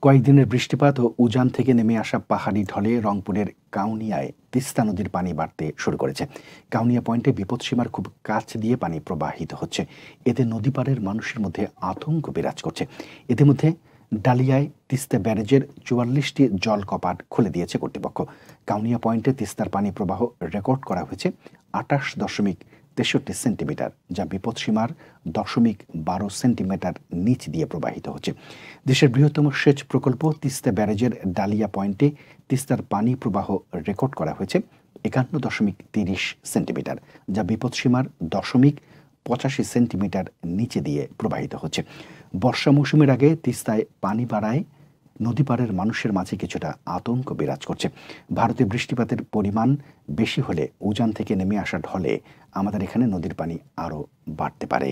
কয়েকদিনের বৃষ্টিপাত ও উজান থেকে নেমে আসা পাহাড়ি ঢলে রংপুরের কাউনিয়ায় তিস্তা নদীর পানি বাড়তে শুরু করেছে। কাউনিয়া পয়েন্টে বিপদসীমার খুব কাছ দিয়ে পানি প্রবাহিত হচ্ছে। এতে নদী পাড়ের মানুষের মধ্যে আতঙ্ক বিরাজ করছে। ইতিমধ্যে ডালিয়ায় তিস্তা ব্যারেজের ৪৪টি জল কপাট খুলে দিয়েছে কর্তৃপক্ষ। কাউনিয়া পয়েন্টে তিস্তার পানি প্রবাহ রেকর্ড করা হয়েছে ২৮.৬৩ সেন্টিমিটার, যা বিপদসীমার ০.১২ সেন্টিমিটার নিচ দিয়ে প্রবাহিত হচ্ছে। দেশের বৃহত্তম সেচ প্রকল্প তিস্তা ব্যারেজের ডালিয়া পয়েন্টে তিস্তার পানি প্রবাহ রেকর্ড করা হয়েছে ৫১.৩০ সেন্টিমিটার, যা বিপদসীমার ০.৮৫ সেন্টিমিটার নিচে দিয়ে প্রবাহিত হচ্ছে। বর্ষা মৌসুমের আগে তিস্তায় পানি বাড়ায় নদী পাড়ের মানুষের মাঝে কিছুটা আতঙ্ক বিরাজ করছে। ভারতে বৃষ্টিপাতের পরিমাণ বেশি হলে উজান থেকে নেমে আসা ঢলে আমাদের এখানে নদীর পানি আরও বাড়তে পারে।